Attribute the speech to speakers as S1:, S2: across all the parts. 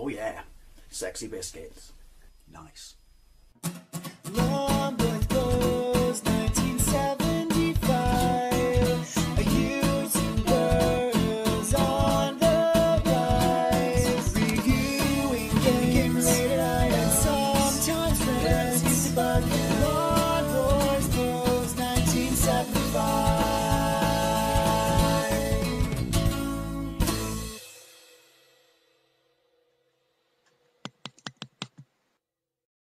S1: Oh yeah, sexy biscuits. Nice.
S2: Long boy clothes, 1975. A using girls on the rise. Reviewing games late at night and sometimes friends used to bug you. Long boys clothes, 1975.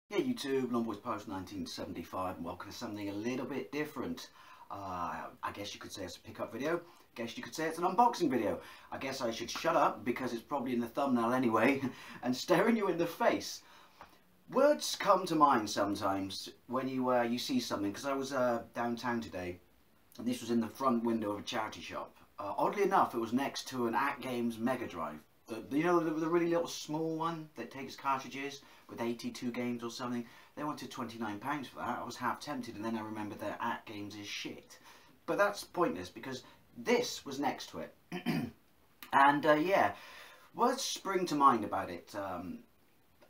S1: Yeah, YouTube, Long Boys Post 1975, and welcome to something a little bit different. I guess you could say it's a pickup video. I guess you could say it's an unboxing video. I guess I should shut up because it's probably in the thumbnail anyway, and staring you in the face. Words come to mind sometimes when you see something, because I was downtown today, and this was in the front window of a charity shop. Oddly enough, it was next to an At Games Mega Drive. You know, the really little small one that takes cartridges with 82 games or something. They wanted £29 for that. I was half tempted, and then I remembered that At Games is shit. But that's pointless because this was next to it. And yeah, words spring to mind about it.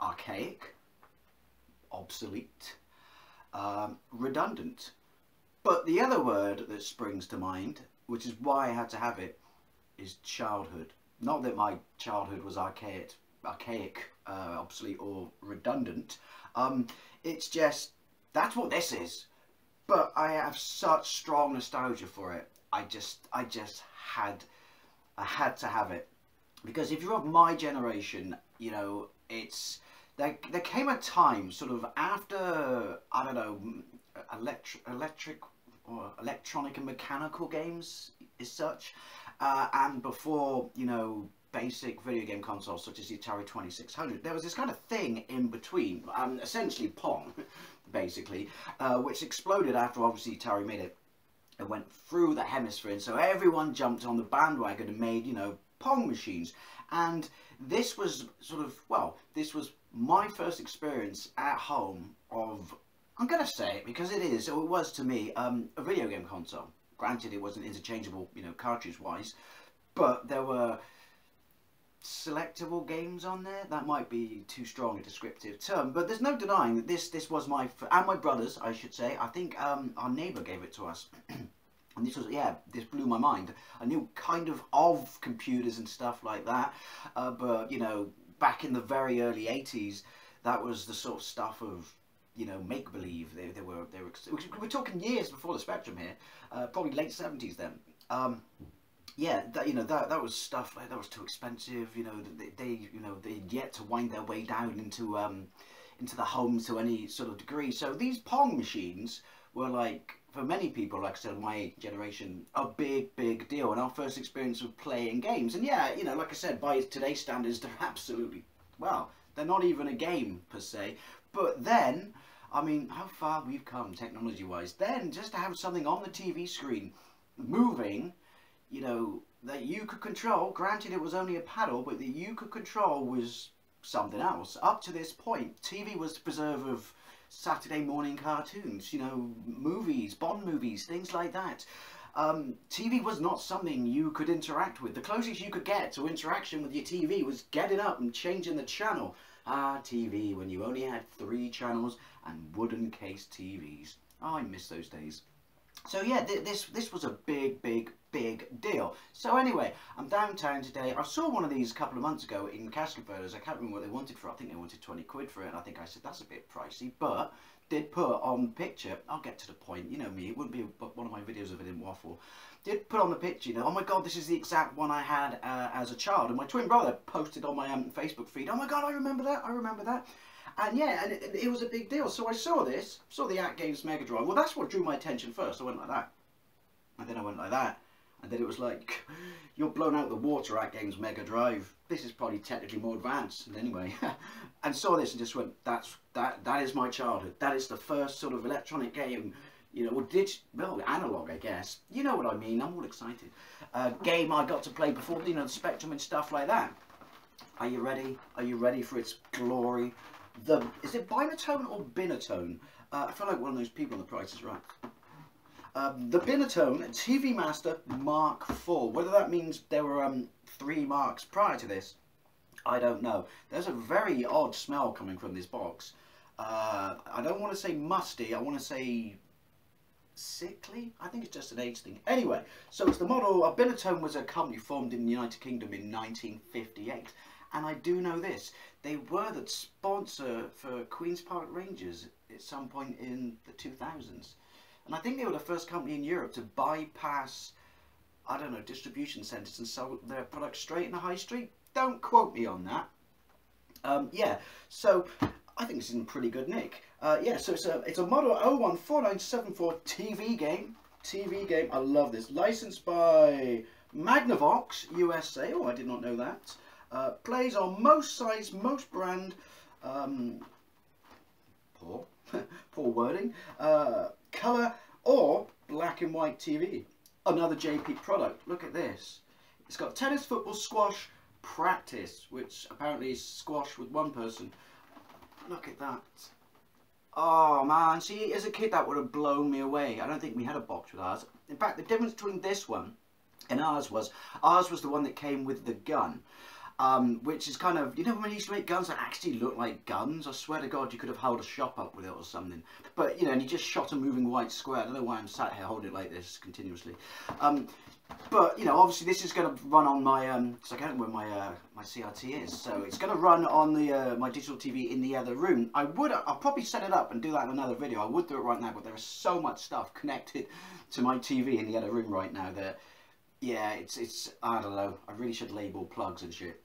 S1: Archaic, obsolete, redundant. But the other word that springs to mind, which is why I had to have it, is childhood. Not that my childhood was archaic, obsolete or redundant. It's just, that's what this is. But I have such strong nostalgia for it. I just had to have it. Because if you're of my generation, you know, there came a time sort of after, I don't know, electronic and mechanical games as such, and before, you know, basic video game consoles such as the Atari 2600, there was this kind of thing in between, essentially Pong, basically, which exploded after obviously Atari made it. It went through the hemisphere, and so everyone jumped on the bandwagon and made, you know, Pong machines. And this was sort of, well, this was my first experience at home of, I'm going to say it because it is, so it was to me, a video game console. Granted, it wasn't interchangeable, you know, cartridge-wise, but there were selectable games on there. That might be too strong a descriptive term, but there's no denying that this was my, and my brother's, I should say. I think our neighbour gave it to us. And this was, yeah, this blew my mind. I knew kind of computers and stuff like that, but, you know, back in the very early 80s, that was the sort of stuff of, you know, make-believe. We're talking years before the Spectrum here, probably late 70s then. Yeah, you know, that was stuff like that was too expensive. You know, they'd yet to wind their way down into the homes to any sort of degree. So these Pong machines were, like, for many people, like I said, my generation, a big deal, and our first experience of playing games. And yeah, you know, like I said, by today's standards, they're absolutely, well, they're not even a game per se. But then, I mean, how far we've come technology-wise. Then, just to have something on the TV screen moving, you know, that you could control, granted it was only a paddle, but that you could control was something else. Up to this point, TV was the preserve of Saturday morning cartoons, you know, movies, Bond movies, things like that. TV was not something you could interact with. The closest you could get to interaction with your TV was getting up and changing the channel. TV, when you only had 3 channels and wooden case TVs. Oh, I miss those days. So yeah, this was a big deal. So anyway, I'm downtown today. I saw one of these a couple of months ago in Castle Photos. I can't remember what they wanted for it. I think they wanted 20 quid for it, and I think I said that's a bit pricey, but did put on the picture, I'll get to the point, you know me, it wouldn't be one of my videos if I didn't waffle. Did put on the picture, you know, oh my god, this is the exact one I had as a child, and my twin brother posted on my Facebook feed, oh my god, I remember that. And yeah, and it was a big deal. So I saw this, saw the At Games Mega Drive. Well, that's what drew my attention first. I went like that, and then I went like that, and then it was like, you're blown out the water, At Games Mega Drive. This is probably technically more advanced, and anyway. And saw this and just went, that is my childhood. That is the first sort of electronic game, you know, or well, analog, I guess. You know what I mean? I'm all excited. Game I got to play before, you know, the Spectrum and stuff like that. Are you ready? Are you ready for its glory? Is it Binatone or Binatone? I feel like one of those people on The Price is Right. The Binatone TV Master Mark IV. Whether that means there were 3 marks prior to this, I don't know. There's a very odd smell coming from this box. I don't want to say musty, I want to say sickly. I think it's just an age thing. Anyway, so it's the model. Binatone was a company formed in the United Kingdom in 1958. And I do know this. They were the sponsor for Queen's Park Rangers at some point in the 2000s. And I think they were the first company in Europe to bypass, I don't know, distribution centres and sell their products straight in the high street. Don't quote me on that. Yeah, so I think it's in pretty good nick. Yeah, so it's a model 014974 TV game. TV game, I love this. Licensed by Magnavox USA. Oh, I did not know that. Plays on most size, most brand. Poor wording. Colour or black and white TV. Another JP product. Look at this. It's got tennis, football, squash, practice, which apparently is squash with one person. Look at that. Oh man, see, as a kid that would have blown me away. I don't think we had a box with ours. In fact, the difference between this one and ours was the one that came with the gun. Which is kind of, you know, when you used to make guns that actually look like guns? I swear to God, you could have held a shop up with it or something. But, you know, and you just shot a moving white square. I don't know why I'm sat here holding it like this continuously. But, you know, obviously this is going to run on my, because I can't remember where my CRT is. So it's going to run on the my digital TV in the other room. I'll probably set it up and do that in another video. I would do it right now, but there is so much stuff connected to my TV in the other room right now that, yeah, it's I don't know. I really should label plugs and shit.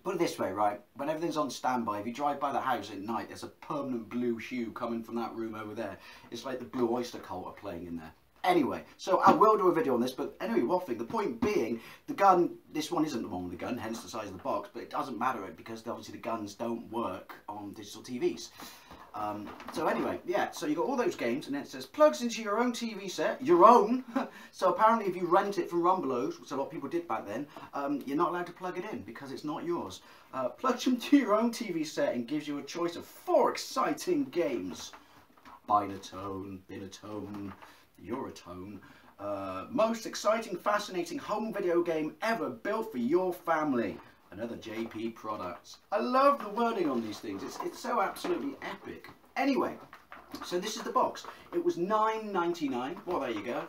S1: Put it this way, right, when everything's on standby, if you drive by the house at night, there's a permanent blue hue coming from that room over there. It's like the Blue Oyster Cult are playing in there. Anyway, so I will do a video on this, but anyway, waffling. The point being, the gun, this one isn't the one with the gun, hence the size of the box, but it doesn't matter because obviously the guns don't work on digital TVs. So anyway, yeah, so you got all those games, and then it says plugs into your own TV set, your own. So apparently if you rent it from Rumbelows, which a lot of people did back then, you're not allowed to plug it in because it's not yours. Plugs into your own TV set and gives you a choice of 4 exciting games. Binatone, Euratone. Most exciting, fascinating home video game ever built for your family. Another JP product. I love the wording on these things. It's so absolutely epic. Anyway, so this is the box. It was $9.99. Well, there you go.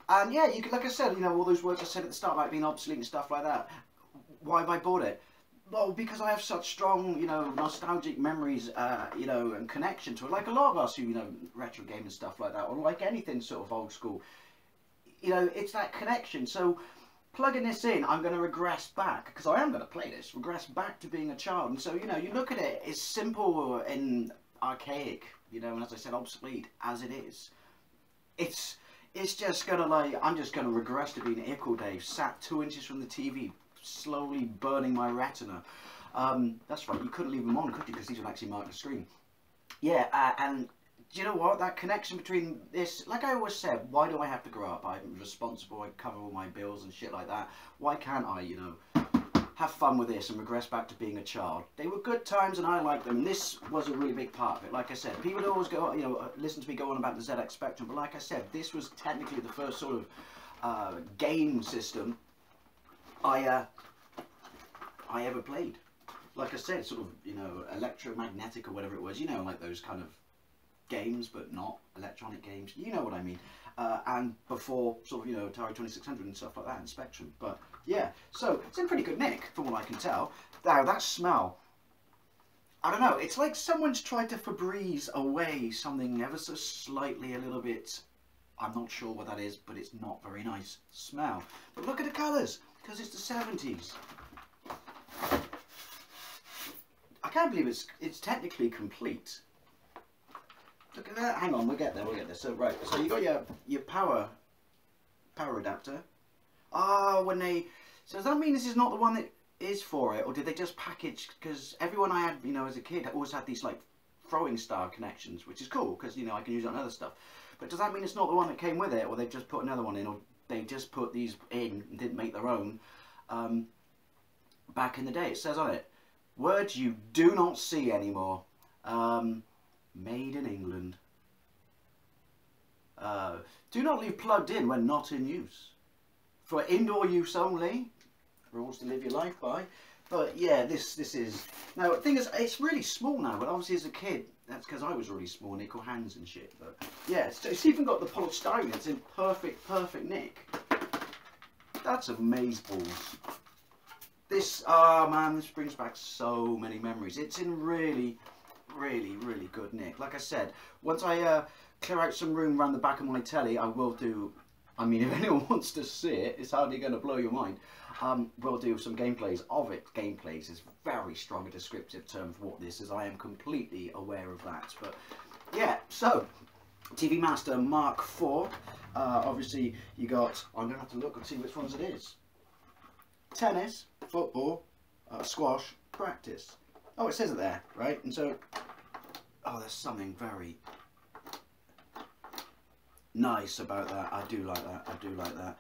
S1: And yeah, you could, like I said, you know, all those words I said at the start, like being obsolete and stuff like that. Why have I bought it? Well, because I have such strong, you know, nostalgic memories, you know, and connection to it. Like a lot of us who, you know, retro game and stuff like that, or like anything sort of old school. You know, it's that connection. So plugging this in, I'm going to regress back, because I am going to play this, regress back to being a child. And so, you know, you look at it, it's simple and archaic, you know, and as I said, obsolete as it is. It's just going to, like, I'm just going to regress to being Ickle Dave, sat 2 inches from the TV, slowly burning my retina. That's right, you couldn't leave them on, could you, because these would actually mark the screen. Yeah, and do you know what? That connection between this, like I always said, why do I have to grow up? I'm responsible, I cover all my bills and shit like that. Why can't I, you know, have fun with this and regress back to being a child? They were good times and I liked them. This was a really big part of it. Like I said, people would always go, you know, listen to me go on about the ZX Spectrum, but like I said, this was technically the first sort of game system I ever played. Like I said, sort of, you know, electromagnetic or whatever it was, you know, like those kind of games, but not electronic games, you know what I mean. And before, sort of, you know, Atari 2600 and stuff like that, and Spectrum. But yeah, so it's in pretty good nick, from what I can tell. Now, that smell, I don't know, it's like someone's tried to Febreze away something ever so slightly, a little bit, I'm not sure what that is, but it's not very nice smell. But look at the colours, because it's the 70s. I can't believe it's technically complete. Look at that. Hang on, we'll get there. So right, so you got your power adapter. Ah, when they, so does that mean this is not the one that is for it, or did they just package? Because everyone I had, you know, as a kid, always had these like throwing star connections, which is cool because, you know, I can use it on other stuff. But does that mean it's not the one that came with it, or they've just put another one in, or they just put these in and didn't make their own? Back in the day, it says on it, words you do not see anymore. Made in England. Do not leave plugged in when not in use. For indoor use only. Rules to live your life by. But yeah, this is now the thing is it's really small now. But obviously as a kid, that's because I was really small, nickel hands and shit. But yeah, it's even got the polystyrene. It's in perfect nick. That's amazeballs. This man, this brings back so many memories. It's in really good nick. Like I said, once I clear out some room around the back of my telly, I will do. I mean, if anyone wants to see it, it's hardly going to blow your mind. We'll do some gameplays of it. Gameplays is very strong a descriptive term for what this is. I am completely aware of that. But yeah, so TV Master Mark IV. Obviously, you got. I'm going to have to look and see which ones it is. Tennis, football, squash, practice. Oh, it says it there, right? And so, oh, there's something very nice about that. I do like that. I do like that.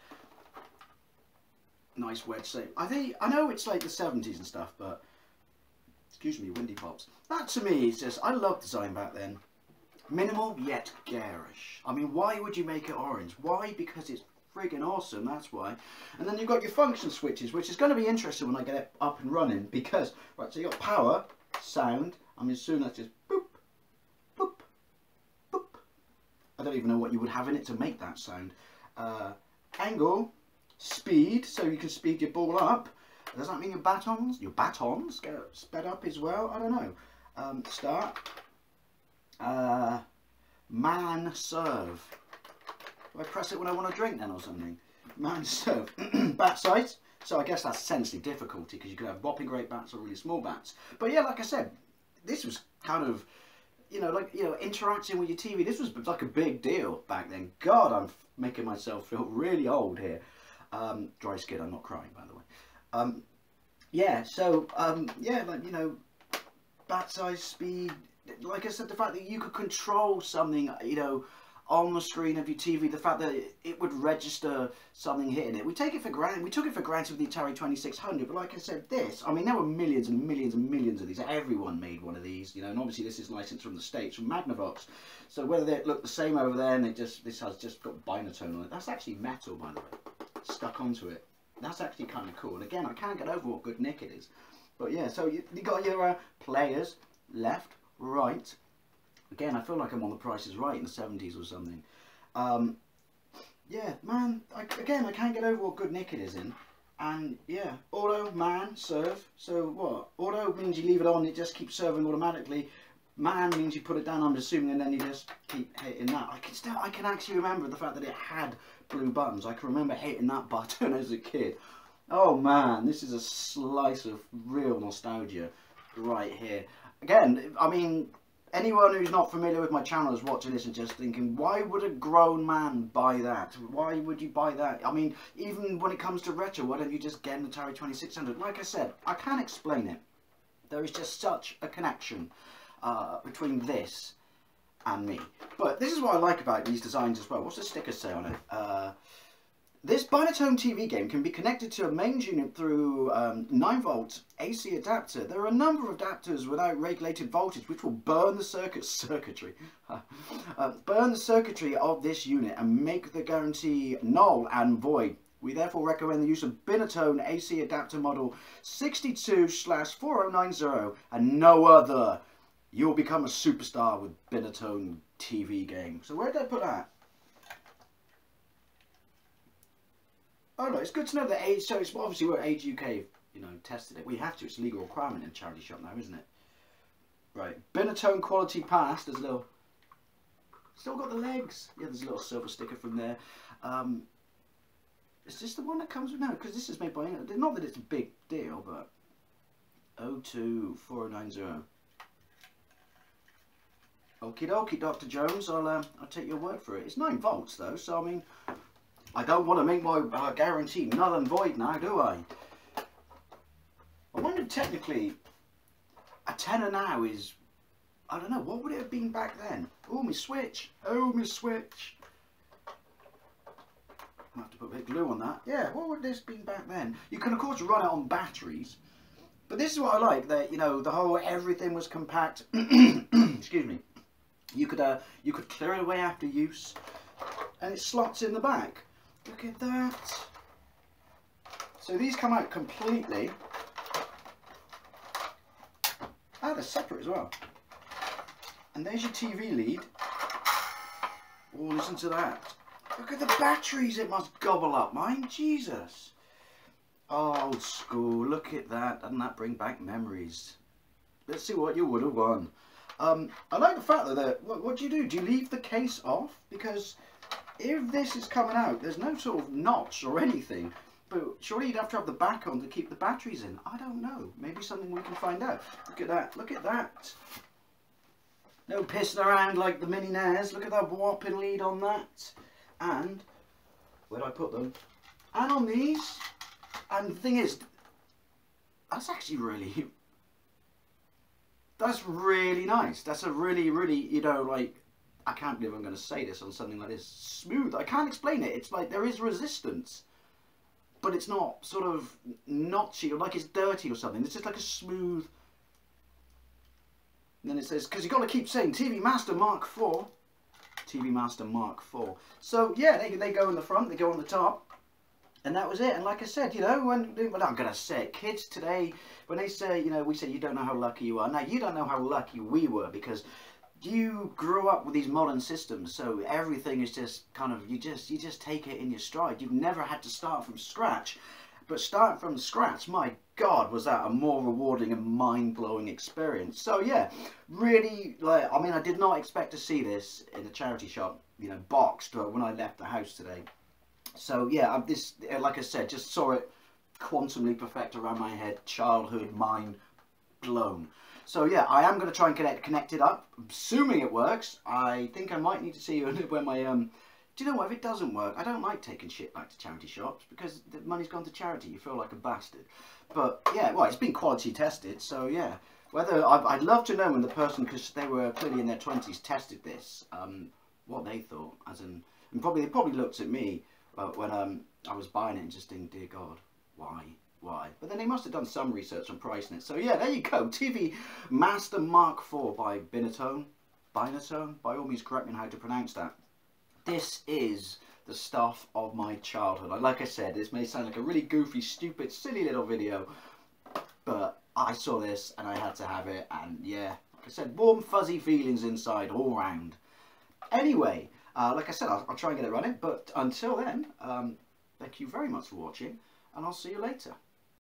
S1: Nice wedge shape. I know it's like the 70s and stuff, but excuse me, windy pops. That to me is just, I love design back then. Minimal yet garish. I mean, why would you make it orange? Why? Because it's friggin' awesome, that's why. And then you've got your function switches, which is going to be interesting when I get it up and running, because, right, so you've got power, sound, I'm assuming that's just boop, boop, boop. I don't even know what you would have in it to make that sound. Angle, speed, so you can speed your ball up. Does that mean your batons get sped up as well? I don't know. Start. Man serve. Do I press it when I want to drink then or something? Man serve. Bat size. So I guess that's essentially difficulty, because you could have whopping great bats or really small bats. But yeah, like I said, this was kind of, interacting with your TV. This was like a big deal back then. God, I'm making myself feel really old here. Dry skin, I'm not crying, by the way. Yeah, so, yeah, like, bat size, speed. Like I said, the fact that you could control something, on the screen of your TV, the fact that it would register something hitting it. We take it for granted. We took it for granted with the Atari 2600, but like I said, this, I mean, there were millions and millions and millions of these. Everyone made one of these, and obviously this is licensed from the States, from Magnavox. So whether they look the same over there, and this has just got Binatone on it. That's actually metal, by the way, stuck onto it. That's actually kind of cool. And again, I can't get over what good nick it is. But yeah, so you got your players, left, right. Again, I feel like I'm on The Price is Right in the 70s or something. Yeah, man, I can't get over what good nick it is in. And yeah, auto, man, serve. So what? Auto means you leave it on, it just keeps serving automatically. Man means you put it down, I'm assuming, and then you just keep hitting that. I can actually remember the fact that it had blue buttons. I can remember hitting that button as a kid. Oh man, this is a slice of real nostalgia right here. Again, I mean, anyone who's not familiar with my channel is watching this and just thinking, why would a grown man buy that? Why would you buy that? I mean, even when it comes to retro, why don't you just get an Atari 2600? Like I said, I can't explain it. There is just such a connection between this and me. But this is what I like about these designs as well. What's the sticker say on it? This Binatone TV game can be connected to a mains unit through 9-volt AC adapter. There are a number of adapters without regulated voltage which will burn the circuitry of this unit and make the guarantee null and void. We therefore recommend the use of Binatone AC adapter model 62/4090 and no other. You'll become a superstar with Binatone TV game. So where did I put that? Oh no, it's good to know that age, so it's obviously where Age UK, tested it. We have to, it's a legal requirement in a charity shop now, isn't it? Right, Binatone quality pass, there's a little, still got the legs. Yeah, there's a little silver sticker from there. Is this the one that comes with now? Because this is made by, not that it's a big deal, but 024090. Okie dokie, Dr. Jones, I'll take your word for it. It's 9 volts though, so I mean, I don't want to make my guarantee null and void now, do I? I wonder technically, a tenner now is, I don't know, what would it have been back then? Oh, my switch. Oh, my switch. I'll have to put a bit of glue on that. Yeah, what would this been back then? You can, of course, run it on batteries. But this is what I like, that, the whole everything was compact. Excuse me. You could clear it away after use, and it slots in the back. Look at that. So these come out completely. they're separate as well. And there's your TV lead. Oh, listen to that. Look at the batteries it must gobble up, mine. Jesus. Oh, old school. Look at that. Doesn't that bring back memories? Let's see what you would have won. I like the fact that, what do you do? Do you leave the case off? Because if this is coming out, there's no sort of notch or anything. But surely you'd have to have the back on to keep the batteries in. I don't know. Maybe something we can find out. Look at that. Look at that. No pissing around like the Mini NES. Look at that whopping lead on that. And, where do I put them? And on these. And the thing is, that's actually really... That's really nice. That's a really, really, you know, like... I can't believe I'm going to say this on something like this. Smooth. I can't explain it. It's like there is resistance. But it's not sort of notchy or like it's dirty or something. It's just like a smooth... And then it says, because you've got to keep saying TV Master Mark IV. TV Master Mark IV. So, yeah, they go in the front, they go on the top. And that was it. And like I said, you know, when I'm going to say it, kids today, when they say, you know, we say you don't know how lucky you are. Now, you don't know how lucky we were because you grew up with these modern systems. So everything is just kind of, you just take it in your stride. You've never had to start from scratch. But starting from scratch, my God, was that a more rewarding and mind-blowing experience. So yeah, really, like, I mean, I did not expect to see this in a charity shop, you know, boxed when I left the house today. So yeah, this, like I said, just saw it quantumly perfect around my head, childhood, mind blown. So yeah, I am going to try and connect it up, assuming it works. I think I might need to see when my, do you know what, if it doesn't work, I don't like taking shit back to charity shops because the money's gone to charity, you feel like a bastard. But yeah, well, it's been quality tested, so yeah. Whether, I'd love to know when the person, because they were clearly in their 20s, tested this, what they thought, as in, and they probably looked at me when I was buying it and just thinking, dear God, why? But then they must have done some research on pricing it. So yeah, there you go, TV Master Mark IV by Binatone. Binatone? By all means, correct me on how to pronounce that. This is the stuff of my childhood. Like I said, this may sound like a really goofy, stupid, silly little video, but I saw this and I had to have it, and yeah, like I said, warm, fuzzy feelings inside all round. Anyway, like I said, I'll try and get it running, but until then, thank you very much for watching, and I'll see you later.